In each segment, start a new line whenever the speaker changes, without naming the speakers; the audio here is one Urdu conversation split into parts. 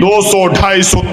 200, 250,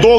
2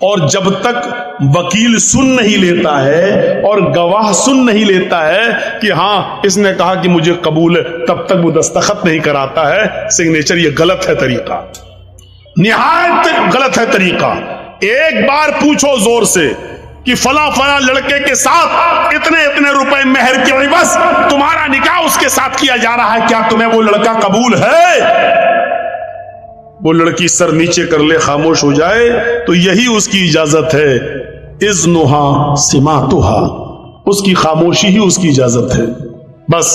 اور جب تک وکیل سن نہیں لیتا ہے اور گواہ سن نہیں لیتا ہے کہ ہاں اس نے کہا کہ مجھے قبول ہے، تب تک وہ دستخط نہیں کراتا ہے سگنیچر۔ یہ غلط ہے طریقہ، نہایت غلط ہے طریقہ۔ ایک بار پوچھو زور سے کہ فلاں فلاں لڑکے کے ساتھ اتنے اتنے روپے مہر کے عوض تمہارا نکاح اس کے ساتھ کیا جا رہا ہے، کیا تمہیں وہ لڑکا قبول ہے؟ وہ لڑکی سر نیچے کر لے، خاموش ہو جائے تو یہی اس کی اجازت ہے۔ اذنها سماعتها، اس کی خاموشی ہی اس کی اجازت ہے بس،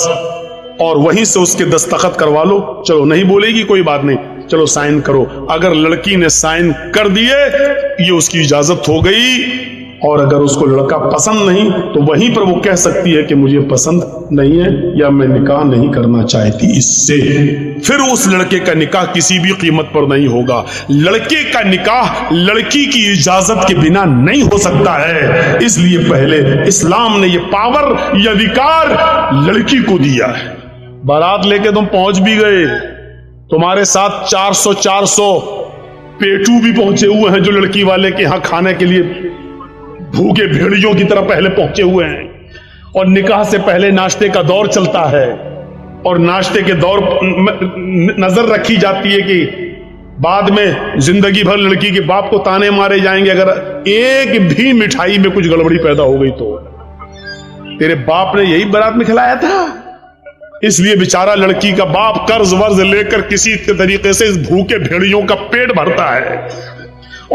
اور وہیں سے اس کے دستخط کروا لو۔ چلو نہیں بولے گی کوئی بات نہیں، چلو سائن کرو۔ اگر لڑکی نے سائن کر دیے یہ اس کی اجازت ہو گئی، اور اگر اس کو لڑکا پسند نہیں تو وہیں پر وہ کہہ سکتی ہے کہ مجھے پسند نہیں ہے یا میں نکاح نہیں کرنا چاہتی اس سے۔ پھر اس لڑکے کا نکاح کسی بھی قیمت پر نہیں ہوگا۔ لڑکے کا نکاح لڑکی کی اجازت کے بنا نہیں ہو سکتا ہے، اس لیے پہلے اسلام نے یہ پاور یہ ادھیکار لڑکی کو دیا ہے۔ بارات لے کے تم پہنچ بھی گئے، تمہارے ساتھ 400 پیٹو بھی پہنچے ہوئے ہیں جو لڑکی والے کے ہاں کھانے کے لیے بھوکے بھیڑیوں کی طرح پہلے پہنچے ہوئے ہیں، اور نکاح سے پہلے ناشتے کا دور چلتا ہے، اور ناشتے کے دور نظر رکھی جاتی ہے کہ بعد میں زندگی بھر لڑکی کے باپ کو تانے مارے جائیں گے اگر ایک بھی مٹھائی میں کچھ گڑبڑی پیدا ہو گئی تو۔ تیرے باپ نے یہی بارات میں کھلایا تھا، اس لیے بیچارہ لڑکی کا باپ قرض ورز لے کر کسی طریقے سے اس بھوکے بھیڑیوں کا پیٹ بھرتا ہے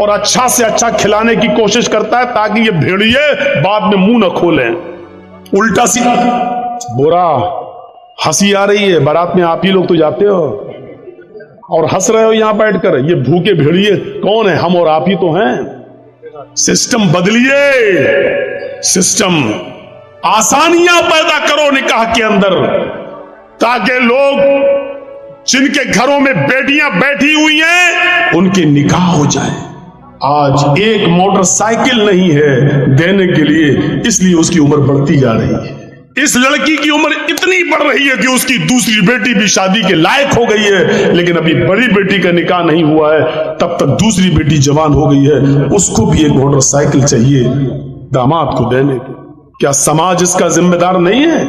اور اچھا سے اچھا کھلانے کی کوشش کرتا ہے تاکہ یہ بھیڑیے بعد میں منہ نہ کھولیں۔ الٹا سی برا ہنسی آ رہی ہے، بارات میں آپ ہی لوگ تو جاتے ہو اور ہنس رہے ہو یہاں بیٹھ کر۔ یہ بھوکے بھیڑیے کون ہیں؟ ہم اور آپ ہی تو ہیں۔ سسٹم بدلیے، سسٹم آسانیاں پیدا کرو نکاح کے اندر، تاکہ لوگ جن کے گھروں میں بیٹیاں بیٹھی ہوئی ہیں ان کے نکاح ہو جائیں۔ آج ایک موٹر سائیکل نہیں ہے دینے کے لیے، اس لیے اس کی عمر بڑھتی جا رہی ہے۔ اس لڑکی کی عمر اتنی بڑھ رہی ہے کہ اس کی دوسری بیٹی بھی شادی کے لائق ہو گئی ہے، لیکن ابھی بڑی بیٹی کا نکاح نہیں ہوا ہے، تب تک دوسری بیٹی جوان ہو گئی ہے، اس کو بھی ایک موٹر سائیکل چاہیے داماد کو دینے کی۔ کیا سماج اس کا ذمہ دار نہیں ہے؟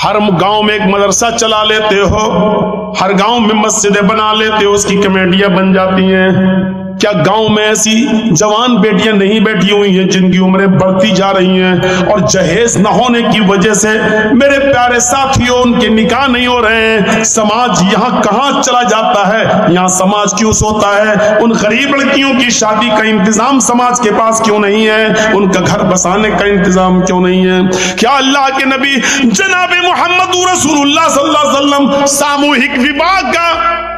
ہر گاؤں میں ایک مدرسہ چلا لیتے ہو، ہر گاؤں میں مسجدیں بنا لیتے ہو، اس کی کمیٹیاں بن جاتی ہیں۔ کیا گاؤں میں ایسی جوان بیٹیاں نہیں بیٹھی ہوئی ہیں جن کی عمریں بڑھتی جا رہی ہیں اور جہیز نہ ہونے کی وجہ سے میرے پیارے ساتھیوں ان کے نکاح نہیں ہو رہے ہیں؟ سماج یہاں کہاں چلا جاتا ہے؟ یہاں سماج کیوں سوتا ہے؟ ان غریب لڑکیوں کی شادی کا انتظام سماج کے پاس کیوں نہیں ہے؟ ان کا گھر بسانے کا انتظام کیوں نہیں ہے؟ کیا اللہ کے نبی جناب محمد رسول اللہ صلی اللہ علیہ وسلم ساموہک وواہ کا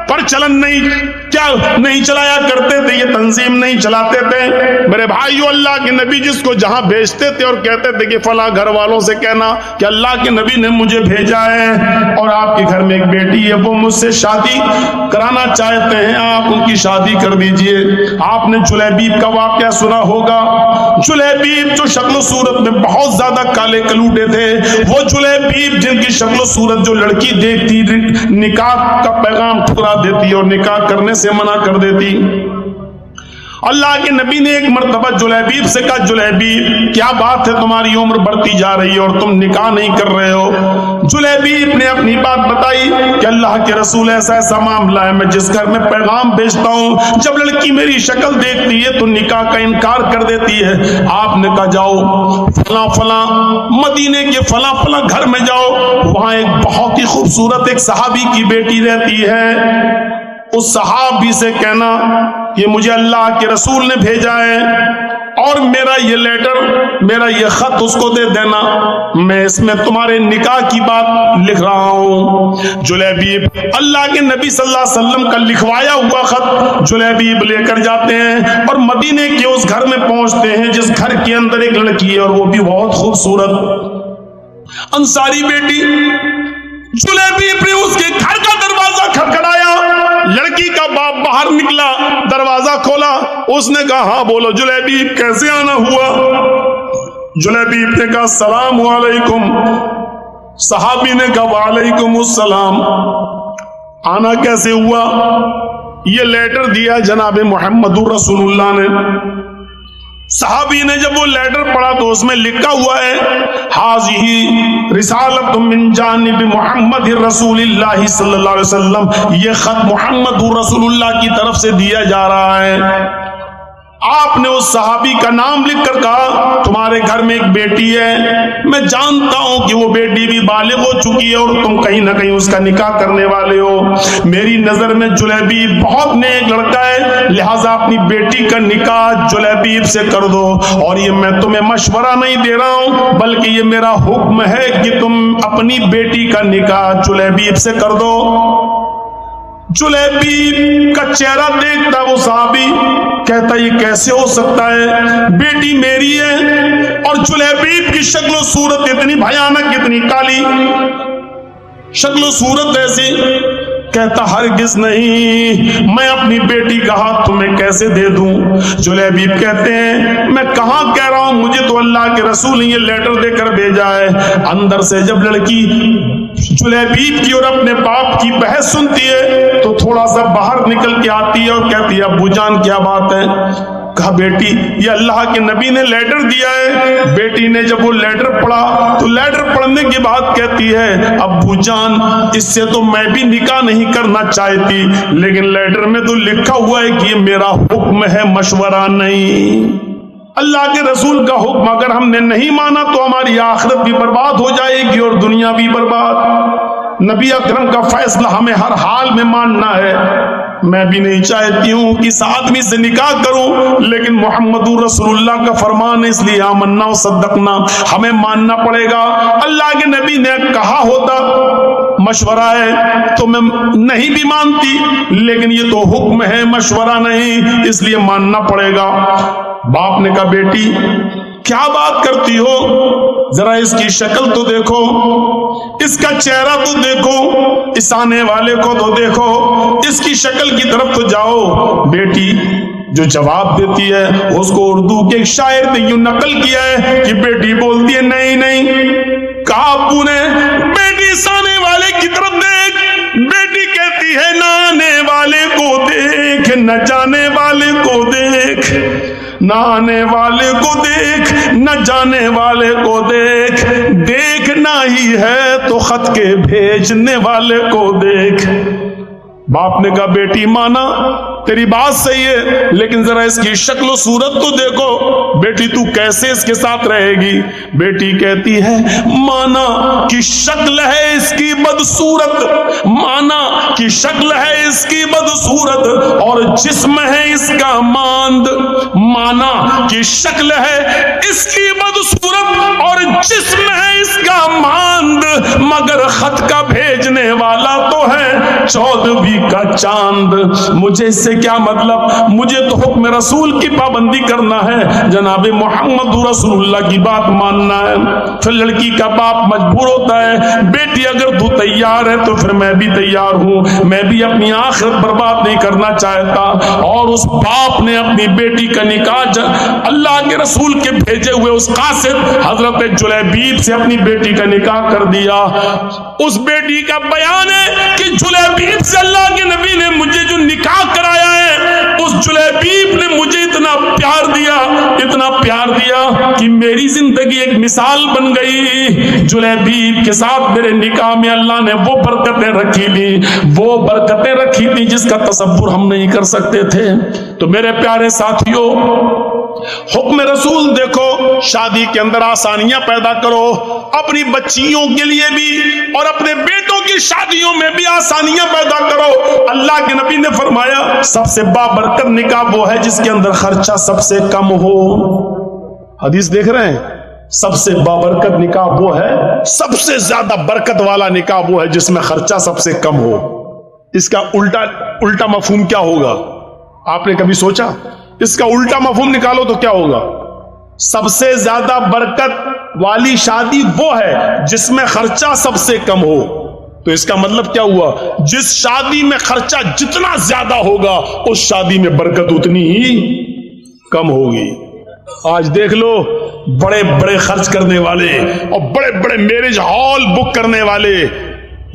پرچلن نہیں چلایا کرتے تھے؟ یہ تنظیم نہیں چلاتے تھے؟ میرے بھائیو، اللہ کے نبی جس کو جہاں بھیجتے تھے اور کہتے تھے کہ فلاں گھر والوں سے کہنا کہ اللہ کے نبی نے مجھے بھیجا ہے اور آپ کے گھر میں ایک بیٹی ہے، وہ مجھ سے شادی کرانا چاہتے ہیں، آپ ان کی شادی کر دیجئے۔ آپ نے جلیبیب کا واقعہ سنا ہوگا، جلیبیب جو شکل و صورت میں بہت زیادہ کالے کلوٹے تھے، وہ جلیبیب جن کی شکل و صورت جو لڑکی دیکھتی نکاح کا پیغام ٹھکرا دیتی اور نکاح کرنے سے منع کر دیتی۔ اللہ کے نبی نے ایک مرتبہ جلیبیب سے کہا، جلیبیب کیا بات ہے تمہاری عمر بڑھتی جا رہی ہے اور تم نکاح نہیں کر رہے ہو؟ جلیبیب نے اپنی بات بتائی کہ اللہ کے رسول ایسا ایسا معاملہ ہے، میں جس گھر میں پیغام بھیجتا ہوں جب لڑکی میری شکل دیکھتی ہے تو نکاح کا انکار کر دیتی ہے۔ آپ نے کہا جاؤ فلاں فلاں مدینے کے فلاں فلاں گھر میں جاؤ، وہاں ایک بہت ہی خوبصورت ایک صحابی کی بیٹی رہتی ہے، اس صحابی سے کہنا کہ مجھے اللہ کے رسول نے بھیجا ہے اور میرا یہ لیٹر، میرا یہ خط اس کو دے دینا، میں اس میں تمہارے نکاح کی بات لکھ رہا ہوں۔ جلیبیب اللہ کے نبی صلی اللہ علیہ وسلم کا لکھوایا ہوا خط جلیبیب لے کر جاتے ہیں اور مدینے کے اس گھر میں پہنچتے ہیں جس گھر کے اندر ایک لڑکی ہے اور وہ بھی بہت خوبصورت انصاری بیٹی۔ جلیبیب نے اس کے گھر کا دروازہ کھٹکھٹایا، لڑکی کا باپ باہر نکلا، دروازہ کھولا، اس نے کہا ہاں بولو جلیبیب کیسے آنا ہوا؟ جلیبیب نے کہا السلام علیکم۔ صحابی نے کہا وعلیکم السلام۔ آنا کیسے ہوا؟ یہ لیٹر دیا جناب محمد رسول اللہ نے، صحابی نے جب وہ لیٹر پڑھا تو اس میں لکھا ہوا ہے حاضی رسالت من جانب محمد رسول اللہ صلی اللہ علیہ وسلم، یہ خط محمد رسول اللہ کی طرف سے دیا جا رہا ہے۔ آپ نے اس صحابی کا نام لکھ کر کہا تمہارے گھر میں ایک بیٹی ہے، میں جانتا ہوں کہ وہ بیٹی بھی بالغ ہو چکی ہے اور تم کہیں نہ کہیں اس کا نکاح کرنے والے ہو، میری نظر میں جلیبیب بہت نیک لڑکا ہے، لہٰذا اپنی بیٹی کا نکاح جلیبیب سے کر دو، اور یہ میں تمہیں مشورہ نہیں دے رہا ہوں بلکہ یہ میرا حکم ہے کہ تم اپنی بیٹی کا نکاح جلیبیب سے کر دو۔ جلیبیب کا چہرہ دیکھتا وہ صحابی، کہتا یہ کیسے ہو سکتا ہے، بیٹی میری ہے، اور جلیبیب کی شکل و صورت اتنی بھیانک، اتنی کالی شکل و صورت ایسی، کہتا ہرگز نہیں، میں اپنی بیٹی کا ہاتھ تمہیں کیسے دے دوں؟ جلیبیب کہتے ہیں میں کہاں کہہ رہا ہوں، مجھے تو اللہ کے رسول نے یہ لیٹر دے کر بھیجا ہے۔ اندر سے جب لڑکی جلیبیب کی اور اپنے باپ کی بحث سنتی ہے تو تھوڑا سا باہر نکل کے آتی ہے اور کہتی ہے ابو جان کیا بات ہے؟ کہا بیٹی یہ اللہ کے نبی نے لیٹر دیا ہے۔ بیٹی نے جب وہ لیٹر پڑھا تو لیٹر پڑھنے کے بعد کہتی ہے ابو جان اس سے تو میں بھی نکاح نہیں کرنا چاہتی، لیکن لیٹر میں تو لکھا ہوا ہے کہ یہ میرا حکم ہے، مشورہ نہیں۔ اللہ کے رسول کا حکم اگر ہم نے نہیں مانا تو ہماری آخرت بھی برباد ہو جائے گی اور دنیا بھی برباد۔ نبی اکرم کا فیصلہ ہمیں ہر حال میں ماننا ہے۔ میں بھی نہیں چاہتی ہوں کہ اس آدمی سے نکاح کروں، لیکن محمد رسول اللہ کا فرمان ہے، اس لیے آمنا و صدقنا ہمیں ماننا پڑے گا۔ اللہ کے نبی نے کہا ہوتا مشورہ ہے تو میں نہیں بھی مانتی، لیکن یہ تو حکم ہے، مشورہ نہیں، اس لیے ماننا پڑے گا۔ باپ نے کہا بیٹی کیا بات کرتی ہو، ذرا اس کی شکل تو دیکھو، اس کا چہرہ تو دیکھو، اس آنے والے کو تو دیکھو، اس کی شکل کی طرف تو جاؤ۔ بیٹی جو جواب دیتی ہے اس کو اردو کے ایک شاعر نے یوں نقل کیا ہے کہ بیٹی بولتی ہے نہیں نہیں، کہا ابو نے بیٹی اس آنے والے کی طرف دیکھ، بیٹی کہتی ہے نہ آنے والے کو دیکھ، نہ جانے والے کو دیکھ، نہ آنے والے کو دیکھ، نہ جانے والے کو دیکھ، دیکھنا ہی ہے تو خط کے بھیجنے والے کو دیکھ۔ باپ نے کہا بیٹی مانا تیری بات صحیح ہے، لیکن ذرا اس کی شکل و صورت تو دیکھو، بیٹی تو کیسے اس کے ساتھ رہے گی؟ بیٹی کہتی ہے مانا کی شکل ہے اس کی بدصورت، مانا کی شکل ہے اس کی بدصورت اور جسم ہے اس کا ماند، مانا کی شکل ہے اس کی بدصورت اور جسم ہے اس کا ماند، مگر خط کا بھیجنے والا تو ہے 14ویں کا چاند۔ مجھے اس سے کیا مطلب؟ مجھے تو حکم رسول کی پابندی کرنا ہے، جناب محمد رسول اللہ کی بات ماننا ہے۔ پھر لڑکی کا باپ مجبور ہوتا ہے بیٹی اگر تو تیار ہے تو پھر میں بھی تیار ہوں، میں بھی اپنی آخرت برباد نہیں کرنا چاہتا۔ اور اس باپ نے اپنی بیٹی کا نکاح اللہ کے رسول کے بھیجے ہوئے اس قاصد حضرت جلیبیب سے اپنی بیٹی کا نکاح کر دیا۔ اس بیٹی کا بیان ہے کہ جلیبیب سے اللہ کے نبی نے مجھے جو نکاح کرایا ہے، اس جلیبیب نے مجھے اتنا پیار دیا، اتنا پیار دیا کہ میری زندگی ایک مثال بن گئی۔ جلیبیب کے ساتھ میرے نکاح میں اللہ نے وہ برکتیں رکھی تھی، وہ برکتیں رکھی تھی جس کا تصور ہم نہیں کر سکتے تھے۔ تو میرے پیارے ساتھیوں، حکم رسول دیکھو، شادی کے اندر آسانیاں پیدا کرو، اپنی بچیوں کے لیے بھی اور اپنے بیٹوں کی شادیوں میں بھی آسانیاں پیدا کرو۔ اللہ کے نبی نے فرمایا سب سے بابرکت نکاح وہ ہے جس کے اندر خرچہ سب سے کم ہو۔ حدیث دیکھ رہے ہیں، سب سے بابرکت نکاح وہ ہے، سب سے زیادہ برکت والا نکاح وہ ہے جس میں خرچہ سب سے کم ہو۔ اس کا الٹا مفہوم کیا ہوگا؟ آپ نے کبھی سوچا؟ اس کا الٹا مفہوم نکالو تو کیا ہوگا؟ سب سے زیادہ برکت والی شادی وہ ہے جس میں خرچہ سب سے کم ہو۔ تو اس کا مطلب کیا ہوا؟ جس شادی میں خرچہ جتنا زیادہ ہوگا اس شادی میں برکت اتنی ہی کم ہوگی۔ آج دیکھ لو، بڑے بڑے خرچ کرنے والے اور بڑے بڑے میرج ہال بک کرنے والے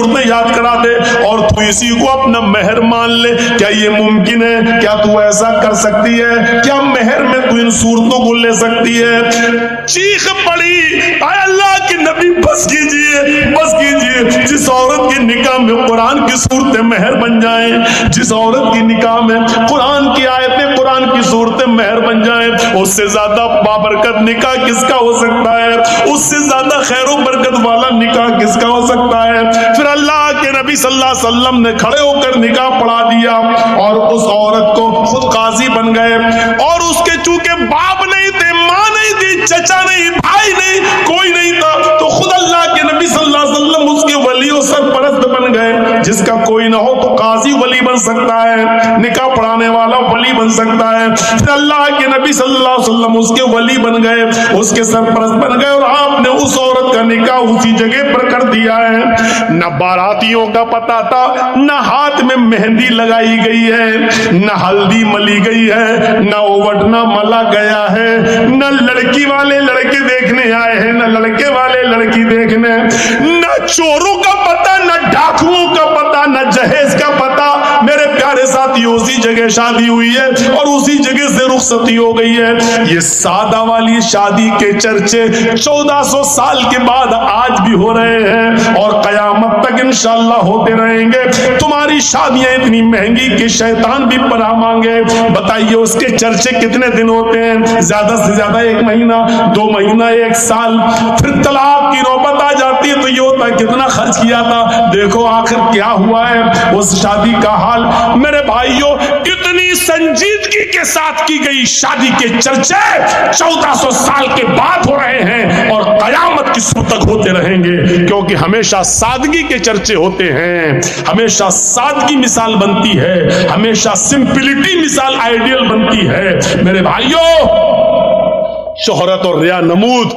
صورتیں یاد کرا دے اور تو اسی کو اپنا مہر مان لے. کیا یہ ممکن ہے؟ کیا تو ایسا کر سکتی ہے؟ کیا مہر میں تو ان صورتوں کو لے سکتی ہے؟ چیخ پڑی، اے اللہ کے نبی بس کیجئے، بس کیجئے. جس عورت کے نکاح میں قرآن کی صورتیں مہر بن جائیں، جس عورت کی نکاح میں قرآن کی آیتیں، قرآن کی صورتیں مہر بن جائیں، اس سے زیادہ بابرکت نکاح کس کا ہو سکتا ہے؟ اس سے زیادہ خیر و برکت والا نکاح کس کا ہو سکتا ہے؟ پھر اللہ کے نبی صلی اللہ علیہ وسلم نے کھڑے ہو کر نکاح پڑھا دیا اور اس عورت کو خود قاضی بن گئے. اور اس کے چونکہ باپ نہیں تھے، ماں نہیں تھی، چچا نہیں، بھائی نہیں، کوئی نہیں تھا، تو خود اللہ کے نبی صلی اللہ علیہ وسلم اس کے ولی و سرپرست بن گئے. جس کا کوئی نہ ہو تو قاضی ولی بن سکتا ہے، نکاح پڑھانے والا ولی بن سکتا ہے. پھر اللہ کے نبی صلی اللہ علیہ وسلم اس کے ولی بن گئے، اس کے سرپرست بن گئے، اور آپ نے اس عورت کا نکاح اسی جگہ پر کر دیا ہے. نہ باراتیوں کا پتہ تھا، نہ ہاتھ میں مہندی لگائی گئی ہے، نہ ہلدی ملی گئی ہے، نہ اووٹنا ملا گیا ہے، نہ لڑکی والے لڑکے دیکھنے آئے ہیں، نہ لڑکے والے لڑکی دیکھنے، نہ چوروں کا پتہ، نہ ڈاکوؤں کا پتہ، نہ جہیز کا پتہ. میرے پیارے ساتھیوں، اسی جگہ شادی ہوئی ہے اور اسی جگہ سے رخصتی ہو گئی ہے. یہ سادہ والی شادی کے چرچے 1400 سال کے بعد آج بھی ہو رہے ہیں اور قیامت تک انشاءاللہ ہوتے رہیں گے. تمہاری شادیاں اتنی مہنگی کہ شیطان بھی پناہ مانگے. بتائیے اس کے چرچے کتنے دن ہوتے ہیں؟ زیادہ سے زیادہ 1 مہینہ، 2 مہینہ، 1 سال. پھر طلاق کی نوبت آ جاتی ہے تو یہ ہوتا ہے کتنا خرچ کیا تھا، دیکھو آخر کیا ہوا ہے اس شادی کا حال. میرے بھائیوں، اتنی سنجیدگی کے ساتھ کی گئی شادی کے چرچے 1400 سال کے بعد ہو رہے ہیں اور قیامت کی صبح تک ہوتے رہیں گے، کیونکہ ہمیشہ سادگی کے چرچے ہوتے ہیں، ہمیشہ سادگی مثال بنتی ہے، ہمیشہ سمپلٹی مثال آئیڈیل بنتی ہے. میرے بھائیوں، شہرت اور ریا نمود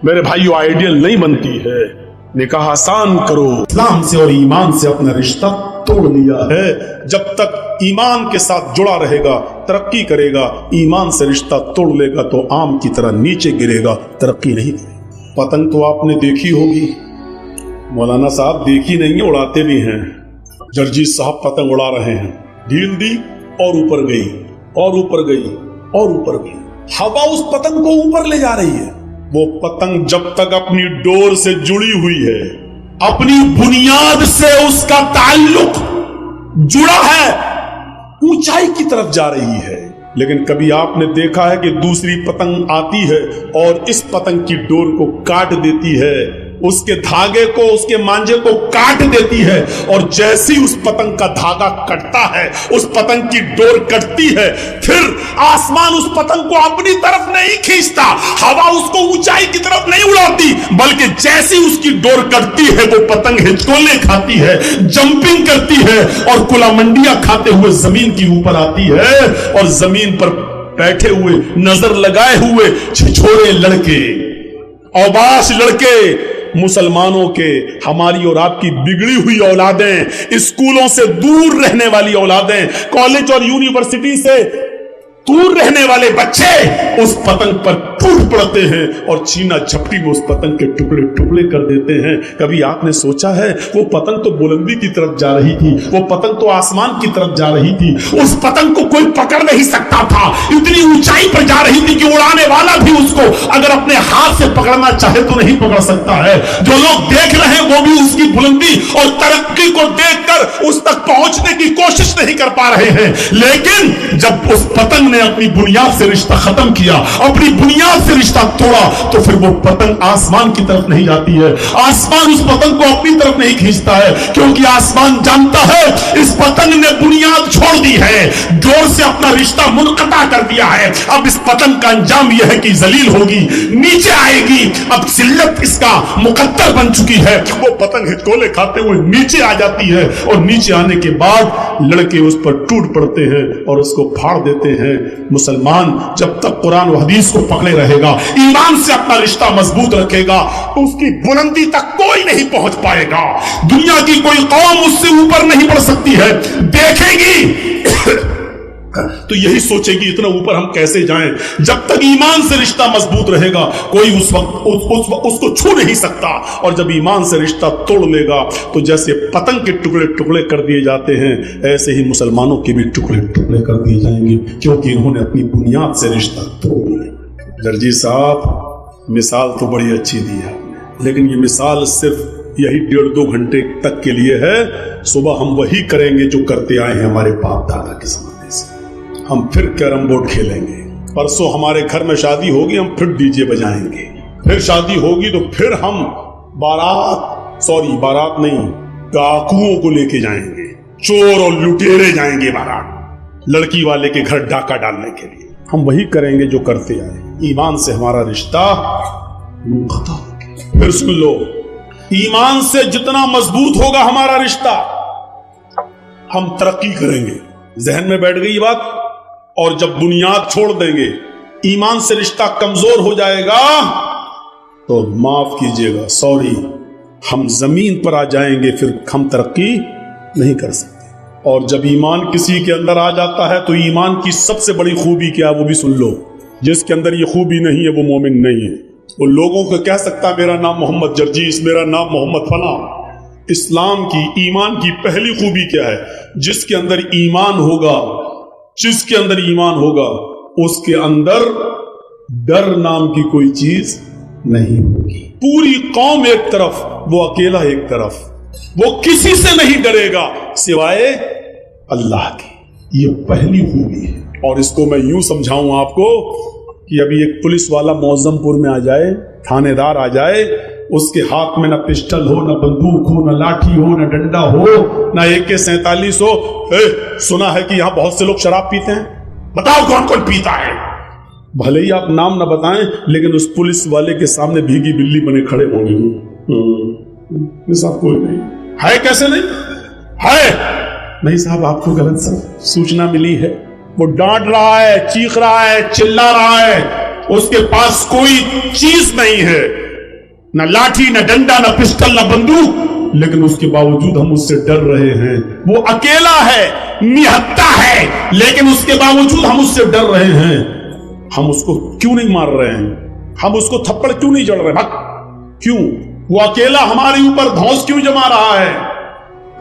میرے بھائیوں آئیڈیل نہیں بنتی ہے. نکاح آسان کرو. اسلام سے اور ایمان سے اپنا رشتہ توڑ لیا ہے. جب تک ایمان کے ساتھ جڑا رہے گا ترقی کرے گا، ایمان سے رشتہ توڑ لے گا تو آم کی طرح نیچے گرے گا، ترقی نہیں کرے گا. پتنگ تو آپ نے دیکھی ہوگی، مولانا صاحب دیکھی نہیں ہیں، اڑاتے بھی ہیں. جرجیت صاحب پتنگ اڑا رہے ہیں، ڈھیل دی اور اوپر گئی اور اوپر گئی اور اوپر گئی. ہوا اس پتنگ کو اوپر لے جا رہی ہے. وہ پتنگ جب تک اپنی ڈور سے جڑی ہوئی ہے، اپنی بنیاد سے اس کا تعلق جڑا ہے، اونچائی کی طرف جا رہی ہے. لیکن کبھی آپ نے دیکھا ہے کہ دوسری پتنگ آتی ہے اور اس پتنگ کی ڈور کو کاٹ دیتی ہے، اس کے دھاگے کو، اس کے مانجے کو کاٹ دیتی ہے، اور جیسے ہی اس پتنگ کا دھاگا کٹتا ہے، اس پتنگ کی ڈور کٹتی ہے، پھر آسمان اس پتنگ کو اپنی طرف نہیں کھینچتا، ہوا اس کو اونچائی کی طرف نہیں اڑاتی، بلکہ جیسے ہی اس کی ڈور کٹتی ہے وہ پتنگ ہچکولے کھاتی ہے، جمپنگ کرتی ہے اور کلا منڈیاں کھاتے ہوئے زمین کی اوپر آتی ہے. اور زمین پر بیٹھے ہوئے، نظر لگائے ہوئے چھچھوڑے لڑکے، اوباش لڑکے، مسلمانوں کے، ہماری اور آپ کی بگڑی ہوئی اولادیں، اسکولوں سے دور رہنے والی اولادیں، کالج اور یونیورسٹی سے دور رہنے والے بچے اس پتنگ پر ٹوٹ پڑتے ہیں اور چینا جھپٹی میں اس پتنگ کے ٹکڑے ٹکڑے کر دیتے ہیں. کبھی آپ نے سوچا ہے وہ پتنگ تو بلندی کی طرف جا رہی تھی، وہ پتنگ تو آسمان کی طرف جا رہی تھی، اس پتنگ کو کوئی پکڑ نہیں سکتا تھا، اتنی اونچائی پر جا رہی تھی کہ اڑانے والا بھی اس کو اگر اپنے ہاتھ سے پکڑنا چاہے تو نہیں پکڑ سکتا ہے. جو لوگ دیکھ رہے ہیں وہ بھی اس کی بلندی اور ترقی کو دیکھ کر اس تک پہنچنے کی کوشش نہیں کر پا رہے ہیں. لیکن جب اس پتنگ نے اپنی بنیاد سے رشتہ ختم کیا، اپنی بنیاد سے رشتہ توڑا، تو پھر وہ پتنگ آسمان کی طرف نہیں جاتی ہے، آسمان اس پتنگ کو اپنی طرف نہیں کھینچتا ہے، کیونکہ آسمان جانتا ہے اس پتنگ نے بنیاد چھوڑ دی ہے، ڈور سے اپنا رشتہ منقطع کر دیا ہے. اب اس پتنگ کا انجام یہ ہے کہ ذلیل ہوگی، نیچے آئے گی، اب ذلت اس کا مقدر بن چکی ہے. وہ پتنگ ہچکولے کھاتے ہوئے نیچے آ جاتی ہے اور نیچے آنے کے بعد لڑکے اس پر ٹوٹ پڑتے ہیں اور اس کو پھاڑ دیتے ہیں. مسلمان جب تک قرآن و حدیث کو پکڑے رہے گا، ایمان سے اپنا رشتہ مضبوط رکھے گا، تو اس کی بلندی تک کوئی نہیں پہنچ پائے گا. دنیا کی کوئی قوم اس سے اوپر نہیں بڑھ سکتی ہے. دیکھے گی تو یہی سوچے کہ اتنا اوپر ہم کیسے جائیں. جب تک ایمان سے رشتہ مضبوط رہے گا کوئی اس وقت اس کو چھو نہیں سکتا, اور جب ایمان سے رشتہ توڑ لے گا تو جیسے پتنگ کے ٹکڑے ٹکڑے کر دیے جاتے ہیں ایسے ہی مسلمانوں کے بھی ٹکڑے ٹکڑے کر دیے جائیں گے, کیونکہ انہوں نے اپنی بنیاد سے رشتہ توڑ لیا. درجی صاحب مثال تو بڑی اچھی دی ہے, لیکن یہ مثال صرف یہی 1.5-2 گھنٹے تک کے لیے ہے. صبح ہم وہی کریں گے جو کرتے آئے ہیں ہمارے باپ دادا کے زمانے سے. ہم پھر کیرم بورڈ کھیلیں گے, پرسوں ہمارے گھر میں شادی ہوگی ہم پھر ڈی جے بجائیں گے, پھر شادی ہوگی تو پھر ہم بارات نہیں ڈاکوؤں کو لے کے جائیں گے, چور اور لٹیرے جائیں گے بارات لڑکی والے کے گھر ڈاکہ ڈالنے کے لیے. ہم وہی کریں گے جو کرتے آئے. ایمان سے ہمارا رشتہ ختم. پھر سن لو, ایمان سے جتنا مضبوط ہوگا ہمارا رشتہ ہم ترقی کریں گے. ذہن میں بیٹھ گئی یہ بات. اور جب بنیاد چھوڑ دیں گے, ایمان سے رشتہ کمزور ہو جائے گا تو معاف کیجئے گا, سوری, ہم زمین پر آ جائیں گے, پھر ہم ترقی نہیں کر سکتے. اور جب ایمان کسی کے اندر آ جاتا ہے تو ایمان کی سب سے بڑی خوبی کیا ہے وہ بھی سن لو. جس کے اندر یہ خوبی نہیں ہے وہ مومن نہیں ہے. وہ لوگوں کو کہہ سکتا میرا نام محمد جرجیس, میرا نام محمد فلاں. اسلام کی ایمان کی پہلی خوبی کیا ہے؟ جس کے اندر ایمان ہوگا اس کے اندر ڈر نام کی کوئی چیز نہیں ہوگی. پوری قوم ایک طرف, وہ اکیلا ایک طرف, وہ کسی سے نہیں ڈرے گا سوائے اللہ کی. یہ پہلی خوبی ہے. اور اس کو میں یوں سمجھاؤں آپ کو کہ ابھی ایک پولیس والا معظم پور میں آ جائے, تھانے دار آ جائے, اس کے ہاتھ میں نہ پسٹل ہو, نہ بندوق ہو, نہ لاٹھی ہو, نہ ڈنڈا ہو, نہ AK-47 ہو. سنا ہے کہ یہاں بہت سے لوگ شراب پیتے ہیں, بتاؤ کون کون پیتا ہے؟ بھلے ہی آپ نام نہ بتائیں لیکن اس پولیس والے کے سامنے بھیگی بلی بنے کھڑے ہوں گے. صاحب کوئی نہیں ہے, کیسے نہیں ہے؟ نہیں صاحب آپ کو غلط سوچنا ملی ہے. وہ ڈانٹ رہا ہے, چیخ رہا ہے, چلا رہا ہے, اس کے پاس کوئی چیز نہیں ہے, نہ لاٹھی, نہ ڈنڈا, نہ پسٹل, نہ بندوق, لیکن اس کے باوجود ہم اس سے ڈر رہے ہیں. وہ اکیلا ہے, نہتا ہے, لیکن اس کے باوجود ہم اس سے ڈر رہے ہیں. ہم اس کو کیوں نہیں مار رہے ہیں؟ ہم اس کو تھپڑ کیوں نہیں جڑ رہے؟ کیوں؟ وہ اکیلا ہمارے اوپر دھوس کیوں جما رہا ہے؟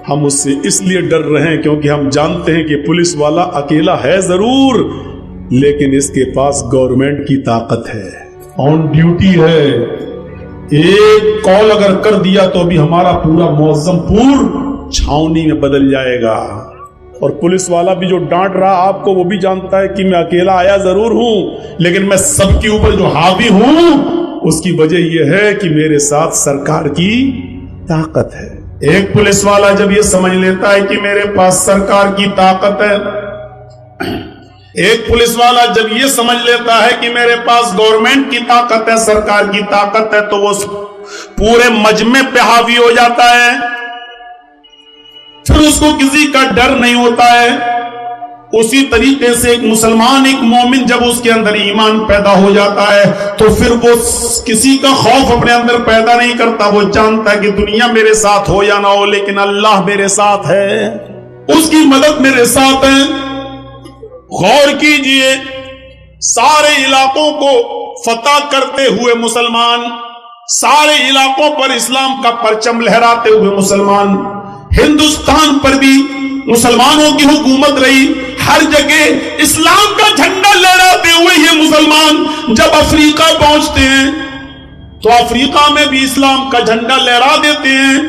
ہم اس سے اس لیے ڈر رہے ہیں کیونکہ ہم جانتے ہیں کہ پولیس والا اکیلا ہے ضرور, لیکن اس کے پاس گورنمنٹ کی طاقت ہے, آن ڈیوٹی ہے. ایک کال اگر کر دیا تو ابھی ہمارا پورا معظم پور چھاونی میں بدل جائے گا. اور پولیس والا بھی جو ڈانٹ رہا آپ کو, وہ بھی جانتا ہے کہ میں اکیلا آیا ضرور ہوں, لیکن میں سب کے اوپر جو حاوی ہوں اس کی وجہ یہ ہے کہ میرے ساتھ سرکار کی طاقت ہے. ایک پولیس والا جب یہ سمجھ لیتا ہے کہ میرے پاس سرکار کی طاقت ہے, ایک پولیس والا جب یہ سمجھ لیتا ہے کہ میرے پاس گورنمنٹ کی طاقت ہے, سرکار کی طاقت ہے, تو وہ پورے مجمع پہ حاوی ہو جاتا ہے. پھر اس کو کسی کا ڈر نہیں ہوتا ہے. اسی طریقے سے ایک مسلمان, ایک مومن, جب اس کے اندر ایمان پیدا ہو جاتا ہے تو پھر وہ کسی کا خوف اپنے اندر پیدا نہیں کرتا. وہ جانتا ہے کہ دنیا میرے ساتھ ہو یا نہ ہو لیکن اللہ میرے ساتھ ہے, اس کی مدد میرے ساتھ ہے. غور کیجئے, سارے علاقوں کو فتح کرتے ہوئے مسلمان, سارے علاقوں پر اسلام کا پرچم لہراتے ہوئے مسلمان, ہندوستان پر بھی مسلمانوں کی حکومت رہی, ہر جگہ اسلام کا جھنڈا لہراتے ہوئے یہ مسلمان جب افریقہ پہنچتے ہیں تو افریقہ میں بھی اسلام کا جھنڈا لہرا دیتے ہیں.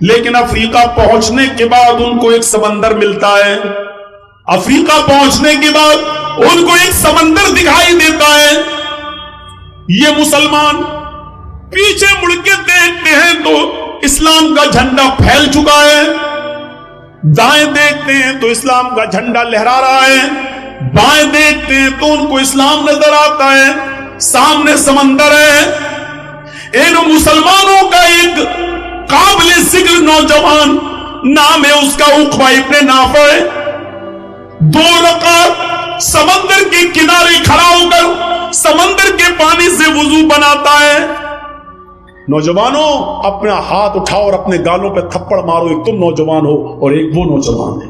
لیکن افریقہ پہنچنے کے بعد ان کو ایک سمندر ملتا ہے, افریقہ پہنچنے کے بعد ان کو ایک سمندر دکھائی دیتا ہے. یہ مسلمان پیچھے مڑ کے دیکھتے ہیں تو اسلام کا جھنڈا پھیل چکا ہے, دائیں دیکھتے ہیں تو اسلام کا جھنڈا لہرا رہا ہے, بائیں دیکھتے ہیں تو ان کو اسلام نظر آتا ہے, سامنے سمندر ہے. ان مسلمانوں کا ایک قابل ذکر نوجوان, نام ہے اس کا عقبہ ابن نافع, 2 رکعت سمندر کے کنارے کھڑا ہو کر سمندر کے پانی سے وضو بناتا ہے. نوجوانوں اپنا ہاتھ اٹھاؤ اور اپنے گالوں پہ تھپڑ مارو, ایک تم نوجوان ہو اور ایک وہ نوجوان ہے.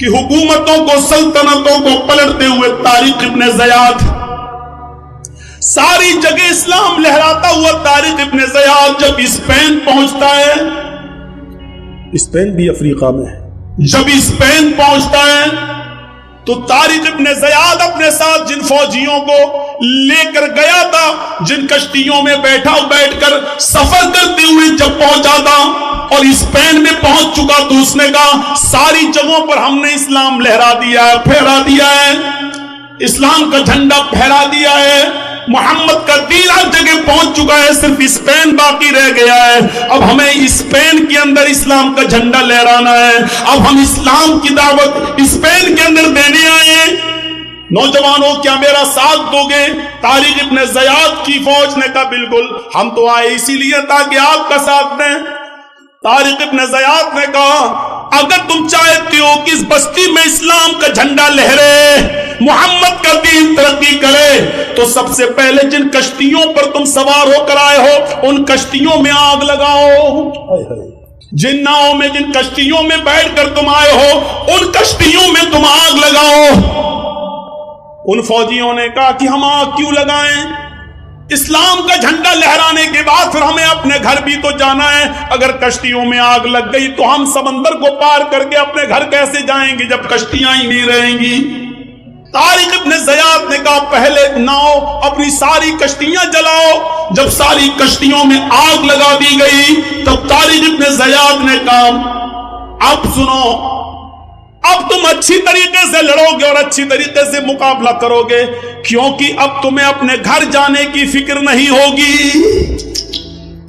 کہ حکومتوں کو سلطنتوں کو پلٹتے ہوئے طارق ابن زیاد ساری جگہ اسلام لہراتا ہوا طارق ابن زیاد جب اسپین پہنچتا ہے،
اسپین بھی افریقہ میں ہے،
جب اسپین پہنچتا ہے تو طارق ابن زیاد اپنے ساتھ جن فوجیوں کو لے کر گیا تھا، جن کشتیوں میں بیٹھ کر سفر کرتے ہوئے جب پہنچا تھا اور اسپین میں پہنچ چکا تو اس نے کہا ساری جگہوں پر ہم نے اسلام لہرا دیا ہے، پھیلا دیا ہے، اسلام کا جھنڈا پھیلا دیا ہے، محمد کا دین ہر جگہ پہنچ چکا ہے، صرف اسپین باقی رہ گیا ہے، اب ہمیں اسپین کے اندر اسلام کا جھنڈا لہرانا ہے، اب ہم اسلام کی دعوت اسپین کے اندر دینے آئے ہیں۔ نوجوانوں کیا میرا ساتھ دو گے؟ طارق ابن زیاد کی فوج نے کہا بالکل، ہم تو آئے اسی لیے تاکہ آپ کا ساتھ دیں۔ طارق ابن زیاد نے کہا اگر تم چاہتے ہو کہ اس بستی میں اسلام کا جھنڈا لہرے، محمد کا دین ترقی کرے، تو سب سے پہلے جن کشتیوں پر تم سوار ہو کر آئے ہو ان کشتیوں میں آگ لگاؤ، جن ناؤں میں جن کشتیوں میں بیٹھ کر تم آئے ہو ان کشتیوں میں تم آگ لگاؤ۔ ان فوجیوں نے کہا کہ ہم آگ کیوں لگائیں؟ اسلام کا جھنڈا لہرانے کے بعد پھر ہمیں اپنے گھر بھی تو جانا ہے، اگر کشتیوں میں آگ لگ گئی تو ہم سمندر کو پار کر کے اپنے گھر کیسے جائیں گے جب کشتیاں ہی نہیں رہیں گی؟ طارق ابن زیاد نے کہا پہلے ناؤ اپنی ساری کشتیاں جلاؤ۔ جب ساری کشتیوں میں آگ لگا دی گئی تب طارق ابن زیاد نے کہا اب سنو، اب تم اچھی طریقے سے لڑو گے اور اچھی طریقے سے مقابلہ کرو گے، کیونکہ اب تمہیں اپنے گھر جانے کی فکر نہیں ہوگی۔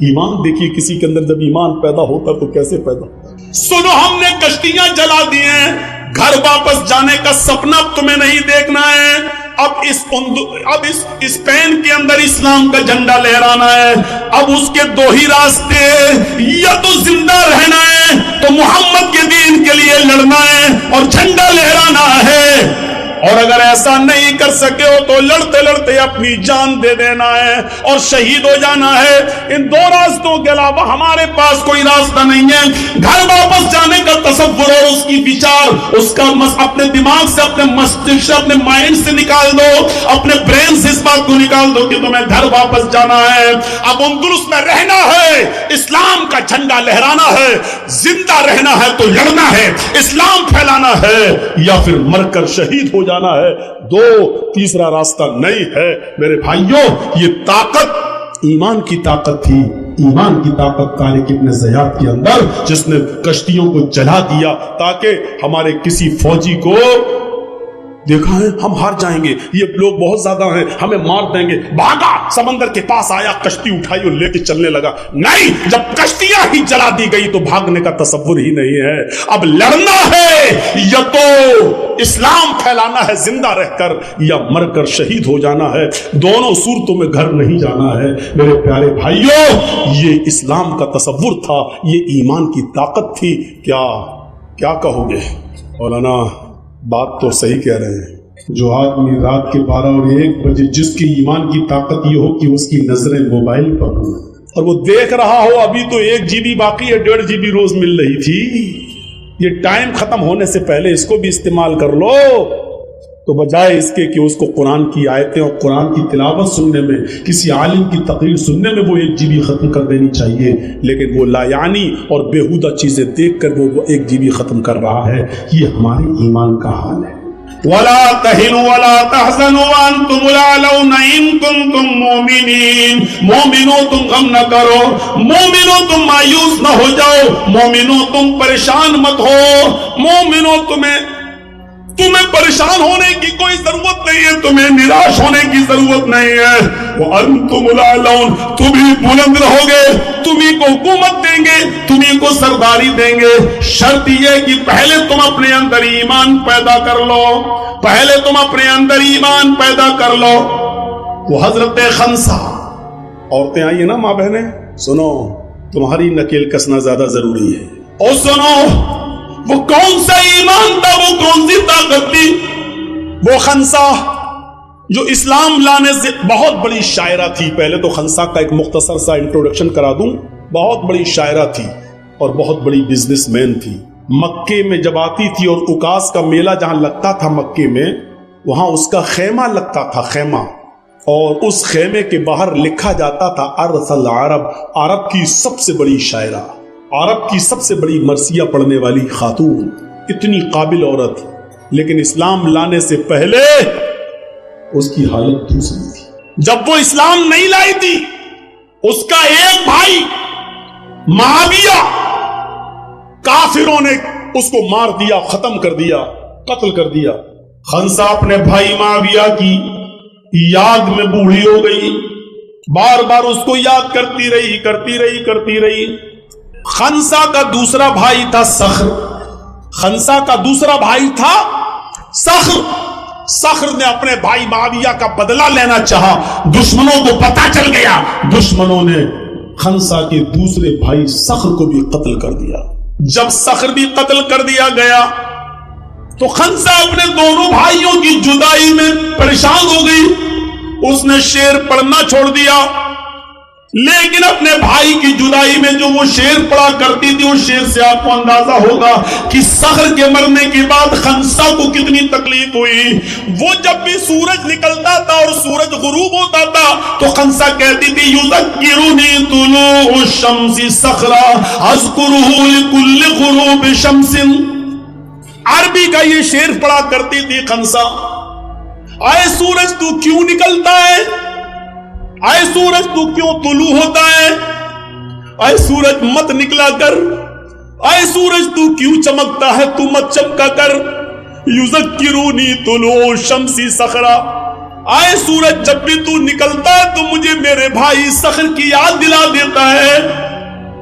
ایمان دیکھیے کسی کے اندر جب ایمان پیدا ہوتا تو کیسے پیدا ہوتا۔
سنو، ہم نے کشتیاں جلا دی ہیں، گھر واپس جانے کا سپنا اب تمہیں نہیں دیکھنا ہے، اب اس اسپین کے اندر اسلام کا جھنڈا لہرانا ہے۔ اب اس کے دو ہی راستے، یا تو زندہ رہنا ہے تو محمد کے دین کے لیے لڑنا ہے اور جھنڈا لہرانا ہے، اور اگر ایسا نہیں کر سکے ہو تو لڑتے لڑتے اپنی جان دے دینا ہے اور شہید ہو جانا ہے۔ ان دو راستوں کے علاوہ ہمارے پاس کوئی راستہ نہیں ہے۔ گھر واپس جانے کا تصور اور اس کی وچار، اس کا اپنے دماغ سے، اپنے مستقبل سے، اپنے مائنڈ سے نکال دو، اپنے برین سے اس بات کو نکال دو کہ تمہیں گھر واپس جانا ہے، اب اندلس میں رہنا ہے، اسلام کا جھنڈا لہرانا ہے، زندہ رہنا ہے تو لڑنا ہے، اسلام پھیلانا ہے، یا پھر مر کر شہید ہو جانا ہے۔ دو تیسرا راستہ نہیں ہے۔ میرے بھائیوں، یہ طاقت ایمان کی طاقت تھی، ایمان کی طاقت طارق ابن زیاد کے اندر، جس نے کشتیوں کو جلا دیا تاکہ ہمارے کسی فوجی کو دیکھا ہے ہم ہار جائیں گے، یہ لوگ بہت زیادہ ہیں، ہمیں مار دیں گے، بھاگا سمندر کے پاس آیا، کشتی اٹھائی اور لے کے چلنے لگا۔ نہیں، جب کشتیاں ہی جلا دی گئی تو بھاگنے کا تصور ہی نہیں ہے۔ اب لڑنا ہے، یا تو اسلام پھیلانا ہے زندہ رہ کر، یا مر کر شہید ہو جانا ہے۔ دونوں صورتوں میں گھر نہیں جانا ہے۔ میرے پیارے بھائیوں، یہ اسلام کا تصور تھا، یہ ایمان کی طاقت تھی۔ کیا کہو گے مولانا؟ بات تو صحیح کہہ رہے ہیں۔ جو آدمی رات کے 12 اور 1 بجے جس کی ایمان کی طاقت یہ ہو کہ اس کی نظریں موبائل پر ہوں اور وہ دیکھ رہا ہو ابھی تو 1 GB باقی ہے، 1.5 GB روز مل رہی تھی، یہ ٹائم ختم ہونے سے پہلے اس کو بھی استعمال کر لو، تو بجائے اس کے کہ اس کو قرآن کی آیتیں اور قرآن کی تلاوت سننے میں، کسی عالم کی تقریر سننے میں وہ 1 GB ختم کر دینی چاہیے، لیکن وہ لا یعنی اور بیہودہ چیزیں دیکھ کر وہ 1 GB ختم کر رہا ہے۔ یہ ہمارے ایمان کا حال ہے۔ وَلَا تَهِنُوا وَلَا تَحْزَنُوا وَأَنْتُمُ الْأَعْلَوْنَ إِن كُنتُم مُؤْمِنِينَ۔ مومنو تم غم نہ کرو، مومنو تم مایوس نہ ہو جاؤ، مومنو تم پریشان مت ہو، مومنو تمہیں پریشان ہونے کی کوئی ضرورت نہیں ہے، تمہیں نراش ہونے کی ضرورت نہیں ہے۔ وَأَنْتُمُ الْأَعْلَوْنَ، تم ہی بلند رہو گے، تم ہی کو حکومت دیں گے، تم ہی کو سرداری دیں گے۔ شرط یہ کہ پہلے تم اپنے اندر ایمان پیدا کر لو، پہلے تم اپنے اندر ایمان پیدا کر لو۔ وہ حضرت خنسا، عورتیں آئیے نا ماں بہنیں، سنو تمہاری نکیل کسنا زیادہ ضروری ہے، اور سنو وہ کون سا ایمان تھا، وہ کون سی طاقت تھی؟ وہ خنسا جو اسلام لانے سے بہت بڑی شاعرہ تھی۔ پہلے تو خنسا کا ایک مختصر سا انٹروڈکشن کرا دوں۔ بہت بڑی شاعرہ تھی اور بہت بڑی بزنس مین تھی۔ مکے میں جب آتی تھی اور اکاس کا میلہ جہاں لگتا تھا مکے میں، وہاں اس کا خیمہ لگتا تھا، خیمہ، اور اس خیمے کے باہر لکھا جاتا تھا ارسل عرب، عرب کی سب سے بڑی شاعرہ، عرب کی سب سے بڑی مرثیہ پڑھنے والی خاتون، اتنی قابل عورت، لیکن اسلام لانے سے پہلے اس کی حالت دوسری تھی۔ جب وہ اسلام نہیں لائی تھی، اس کا ایک بھائی معاویہ، کافروں نے اس کو مار دیا، ختم کر دیا، قتل کر دیا۔ خنسا اپنے بھائی معاویہ کی یاد میں بوڑھی ہو گئی، بار بار اس کو یاد کرتی رہی۔ خنسا کا دوسرا بھائی تھا صخر، خنسا کا دوسرا بھائی تھا صخر۔ صخر نے اپنے بھائی معاویہ کا بدلہ لینا چاہا، دشمنوں کو پتہ چل گیا، دشمنوں نے خنسا کے دوسرے بھائی صخر کو بھی قتل کر دیا۔ جب صخر بھی قتل کر دیا گیا تو خنسا اپنے دونوں بھائیوں کی جدائی میں پریشان ہو گئی، اس نے شعر پڑھنا چھوڑ دیا، لیکن اپنے بھائی کی جدائی میں جو وہ شعر پڑھا کرتی تھی، اس شعر سے آپ کو اندازہ ہوگا کہ صخر کے مرنے کے بعد خنسا کو کتنی تکلیف ہوئی۔ وہ جب بھی سورج نکلتا تھا اور سورج غروب ہوتا تھا تو خنسا کہتی تھی یذکرنی طلوع الشمس صخرا اذکرہ لکل غروب شمس۔ عربی کا یہ شعر پڑھا کرتی تھی خنسا، اے سورج تو کیوں نکلتا ہے، اے سورج تو کیوں طلوع ہوتا ہے، اے سورج مت نکلا کر، اے سورج تو کیوں چمکتا ہے، تو مت چمکا کر۔ یذکرونی طلوع الشمس صخرا، اے سورج جب بھی تو نکلتا ہے تو مجھے میرے بھائی صخر کی یاد دلا دیتا ہے،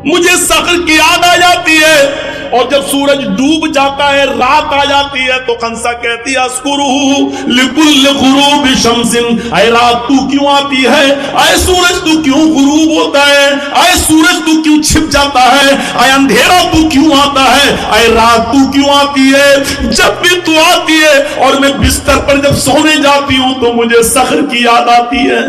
مجھے صخر کی یاد آ جاتی ہے۔ اور جب سورج ڈوب جاتا ہے، رات آ جاتی ہے، تو خنسا کہتی ہے اذکرہ لکل غروب شمس، اے رات تو کیوں آتی ہے، اے سورج تو کیوں غروب ہوتا ہے، اے سورج تو کیوں چھپ جاتا ہے، اے اندھیرا تو کیوں آتا ہے، اے رات تو کیوں آتی ہے۔ جب بھی تو آتی ہے اور میں بستر پر جب سونے جاتی ہوں تو مجھے صخر کی یاد آتی ہے۔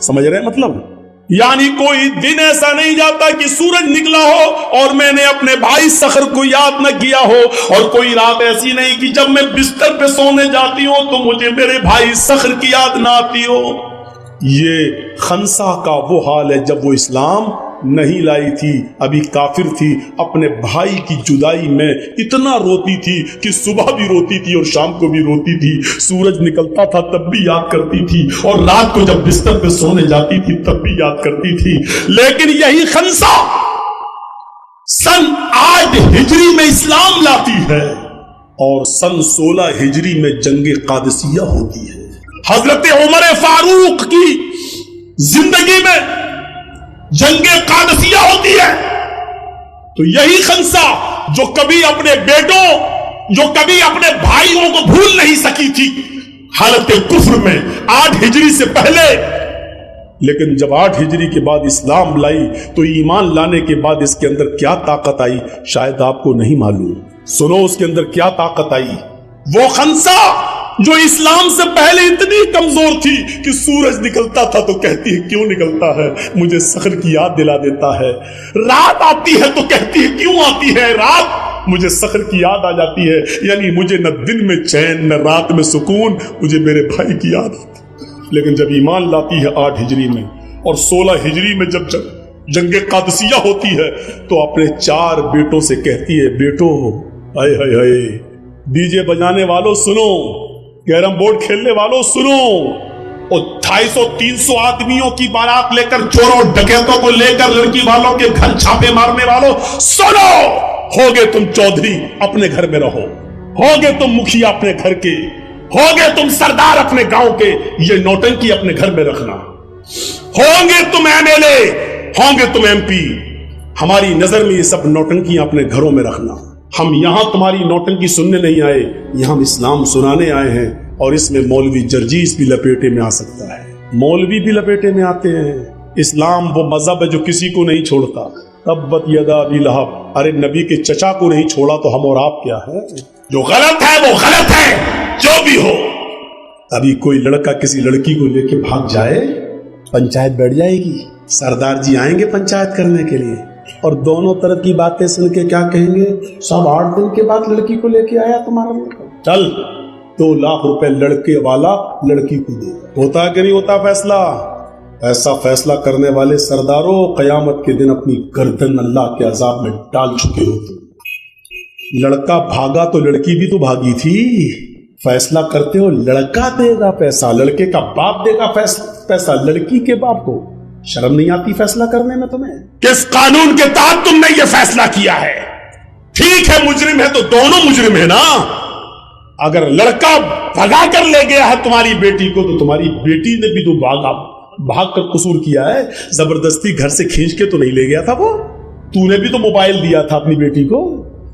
سمجھ رہے ہیں مطلب؟ یعنی کوئی دن ایسا نہیں جاتا کہ سورج نکلا ہو اور میں نے اپنے بھائی صخر کو یاد نہ کیا ہو، اور کوئی رات ایسی نہیں کہ جب میں بستر پہ سونے جاتی ہوں تو مجھے میرے بھائی صخر کی یاد نہ آتی ہو۔ یہ خنسا کا وہ حال ہے جب وہ اسلام نہیں لائی تھی، ابھی کافر تھی، اپنے بھائی کی جدائی میں اتنا روتی تھی کہ صبح بھی روتی تھی اور شام کو بھی روتی تھی، سورج نکلتا تھا تب بھی یاد کرتی تھی، اور رات کو جب بستر پہ سونے جاتی تھی تب بھی یاد کرتی تھی۔ لیکن یہی خنسا سن 8 ہجری میں اسلام لاتی ہے اور سن 16 ہجری میں جنگ قادسیہ ہوتی ہے۔ حضرت عمر فاروق کی زندگی میں جنگ قادسیہ ہوتی ہے، تو یہی خنسا جو کبھی اپنے بیٹوں، جو کبھی اپنے بھائیوں کو بھول نہیں سکی تھی حالت کفر میں 8 ہجری سے پہلے، لیکن جب 8 ہجری کے بعد اسلام لائی تو ایمان لانے کے بعد اس کے اندر کیا طاقت آئی شاید آپ کو نہیں معلوم۔ سنو اس کے اندر کیا طاقت آئی۔ وہ خنسا جو اسلام سے پہلے اتنی کمزور تھی کہ سورج نکلتا تھا تو کہتی ہے کیوں نکلتا ہے، مجھے صخر کی یاد دلا دیتا ہے، رات آتی ہے تو کہتی ہے کیوں آتی ہے رات، مجھے صخر کی یاد آ جاتی ہے، یعنی مجھے نہ دن میں چین نہ رات میں سکون، مجھے میرے بھائی کی یاد آتی ہے۔ لیکن جب ایمان لاتی ہے 8 ہجری میں اور 16 ہجری میں جب جنگ قادسیہ ہوتی ہے تو اپنے 4 بیٹوں سے کہتی ہے بیٹو، ہائے ہائے ہائے، ڈی جے بجانے والوں سنو، کیرم بورڈ کھیلنے والوں سنو، اور 250-300 آدمیوں کی بارات لے کر، چوروں ڈکیتوں کو لے کر، لڑکی والوں کے گھر چھاپے مارنے والوں سنو، ہوگے تم چودھری اپنے گھر میں رہو، ہوگے تم مکھیا اپنے گھر کے، ہوگے تم سردار اپنے گاؤں کے، یہ نوٹنکی اپنے گھر میں رکھنا، ہوں گے تم MLA، ہوں گے تم MP، ہماری نظر میں یہ سب نوٹنکیاں اپنے گھروں میں رکھنا۔ ہم یہاں تمہاری نوٹنکی سننے نہیں آئے، یہاں ہم اسلام سنانے آئے ہیں، اور اس میں مولوی جرجیس بھی لپیٹے میں آ سکتا ہے، مولوی بھی لپیٹے میں آتے ہیں۔ اسلام وہ مذہب ہے جو کسی کو نہیں چھوڑتا۔ تبت یدا ابی لہب، ارے نبی کے چچا کو نہیں چھوڑا تو ہم اور آپ کیا ہے؟ جو غلط ہے وہ غلط ہے، جو بھی ہو۔ ابھی کوئی لڑکا کسی لڑکی کو لے کے بھاگ جائے، پنچایت بیٹھ جائے گی، سردار جی آئیں گے پنچایت کرنے کے لیے، اور دونوں طرف کی باتیں سن کے کیا کہیں گے؟ سب 8 دن کے بعد لڑکی کو لے کے آیا تمہارا لڑکا، چل 2 لاکھ روپے لڑکے والا لڑکی کو دے۔ ہوتا کہ نہیں ہوتا فیصلہ؟ ایسا فیصلہ کرنے والے سرداروں قیامت کے دن اپنی گردن اللہ کے عذاب میں ڈال چکے ہوتے۔ لڑکا بھاگا تو لڑکی بھی تو بھاگی تھی۔ فیصلہ کرتے ہو لڑکا دے گا پیسہ، لڑکے کا باپ دے گا پیسہ لڑکی کے باپ کو۔ شرم نہیں آتی فیصلہ کرنے میں تمہیں؟
کس قانون کے تحت تم نے یہ فیصلہ کیا ہے؟ ٹھیک ہے مجرم ہے تو دونوں مجرم ہے نا۔ اگر لڑکا بھگا کر لے گیا ہے تمہاری بیٹی کو تو تمہاری بیٹی نے بھی تو بھاگ کر قصور کیا ہے۔ زبردستی گھر سے کھینچ کے تو نہیں لے گیا تھا وہ، تو نے بھی تو موبائل دیا تھا اپنی بیٹی کو،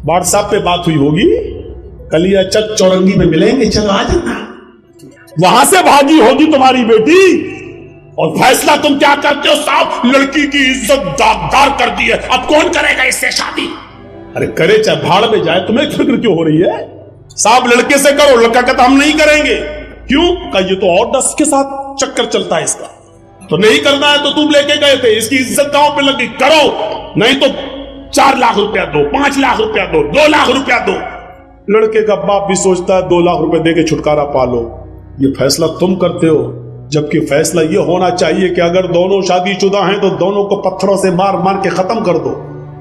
واٹس ایپ پہ بات ہوئی ہوگی، کلیا چک چورنگی میں ملیں گے، چلو آ جانا، وہاں سے بھاگی ہوگی تمہاری بیٹی۔ اور فیصلہ تم کیا کرتے ہو؟ صاحب لڑکی کی عزت داغدار کر دی ہے، اب کون کرے گا اس سے شادی؟ ارے کرے چاہے بھاڑ میں جائے، تمہیں فکر کیوں ہو رہی ہے؟ صاحب لڑکے سے کرو، لڑکا کہتا ہم نہیں کریں گے، کیوں؟ کہ یہ تو اور 10 کے ساتھ چکر چلتا ہے اس کا، تو نہیں کرنا ہے تو تم لے کے گئے تھے، اس کی عزت داؤں پہ لگی، کرو، نہیں تو 4 لاکھ روپیہ دو، 5 لاکھ روپیہ دو، 2 لاکھ روپیہ دو۔ لڑکے کا باپ بھی سوچتا ہے 2 لاکھ روپے دے کے چھٹکارا پالو۔ یہ فیصلہ تم کرتے ہو، جبکہ فیصلہ یہ ہونا چاہیے کہ اگر دونوں شادی شدہ ہیں تو دونوں کو پتھروں سے مار مار کے ختم کر دو،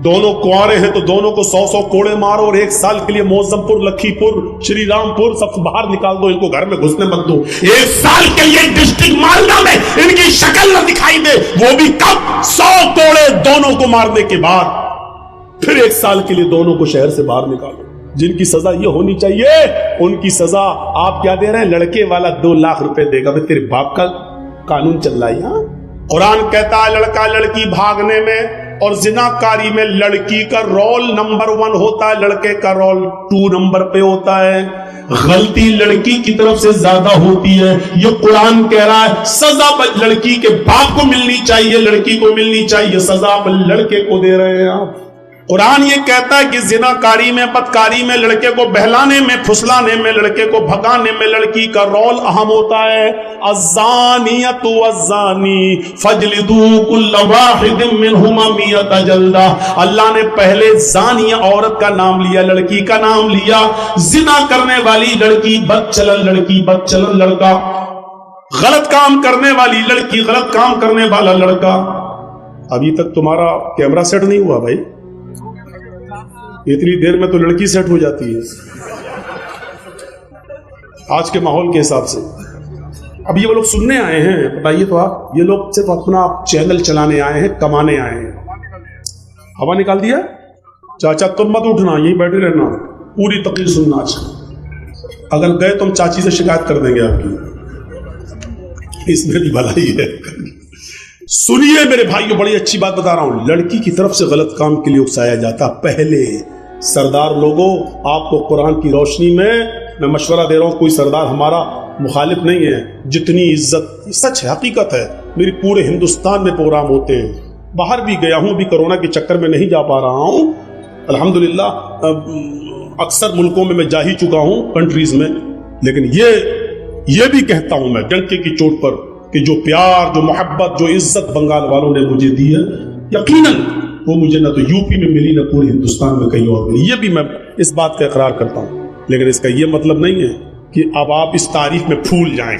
دونوں کنوارے ہیں تو دونوں کو 100 کوڑے مارو، اور 1 سال کے لیے موزم پور، لکھی پور، شری رام پور سب باہر نکال دو، ان کو گھر میں گھسنے مت دو۔ 1 سال کے لیے ڈسٹرکٹ مالدہ میں ان کی شکل نہ دکھائی دے، وہ بھی کب؟ 100 کوڑے دونوں کو مارنے کے بعد، پھر 1 سال کے لیے دونوں کو شہر سے باہر نکالو۔ جن کی سزا یہ ہونی چاہیے ان کی سزا آپ کیا دے رہے ہیں؟ لڑکے والا 2 لاکھ روپے دے گا۔ بھائی تیرے باپ کا قانون چل رہا ہے یہاں۔ قرآن کہتا ہے لڑکا لڑکی بھاگنے میں اور زناکاری میں لڑکی کا رول نمبر 1 ہوتا ہے، لڑکے کا رول 2 نمبر پہ ہوتا ہے۔ غلطی لڑکی کی طرف سے زیادہ ہوتی ہے، یہ قرآن کہہ رہا ہے سزا لڑکی کے باپ کو ملنی چاہیے، لڑکی کو ملنی چاہیے، سزا لڑکے کو دے رہے ہیں آپ۔ قرآن یہ کہتا ہے کہ زناکاری میں، بدکاری میں، لڑکے کو بہلانے میں، پھسلانے میں، لڑکے کو بھگانے میں لڑکی کا رول اہم ہوتا ہے۔ الزانیۃ والزانی فاجلدوا کل واحد منہما 100 جلدہ۔ اللہ نے پہلے زانیہ عورت کا نام لیا، لڑکی کا نام لیا، زنا کرنے والی لڑکی، بدچلن لڑکی، بدچلن لڑکا، غلط کام کرنے والی لڑکی، غلط کام کرنے والا لڑکا۔ ابھی تک تمہارا کیمرہ سیٹ نہیں ہوا بھائی، اتنی دیر میں تو لڑکی سیٹ ہو جاتی ہے آج کے ماحول کے حساب سے۔ اب یہ وہ لوگ سننے آئے ہیں، بتائیے تو آپ، یہ لوگ صرف اپنا چینل چلانے آئے ہیں، کمانے آئے ہیں۔ ہوا نکال دیا؟ چاچا تم مت اٹھنا، یہیں بیٹھے رہنا، پوری تقریر سننا آج۔ اگر گئے تو ہم چاچی سے شکایت کر دیں گے آپ کی، اس میں بھی بھلائی ہے۔ سنیے میرے بھائیو، بڑی اچھی بات بتا رہا ہوں، لڑکی کی طرف سے غلط کام کے لیے اکسایا جاتا پہلے۔ سردار لوگوں، آپ کو قرآن کی روشنی میں مشورہ دے رہا ہوں، کوئی سردار ہمارا مخالف نہیں ہے۔ جتنی عزت، سچ ہے، حقیقت ہے، میری پورے ہندوستان میں پروگرام ہوتے ہیں، باہر بھی گیا ہوں، ابھی کورونا کے چکر میں نہیں جا پا رہا ہوں، الحمدللہ اکثر ملکوں میں جا ہی چکا ہوں، کنٹریز میں، لیکن یہ بھی کہتا ہوں میں ڈنکے کی چوٹ پر کہ جو پیار، جو محبت، جو عزت بنگال والوں نے مجھے دی ہے، یقیناً وہ مجھے نہ تو یو پی میں ملی، نہ پورے ہندوستان میں کہیں اور ملی۔ یہ بھی میں اس بات کا اقرار کرتا ہوں، لیکن اس کا یہ مطلب نہیں ہے کہ اب آپ اس تعریف میں پھول جائیں۔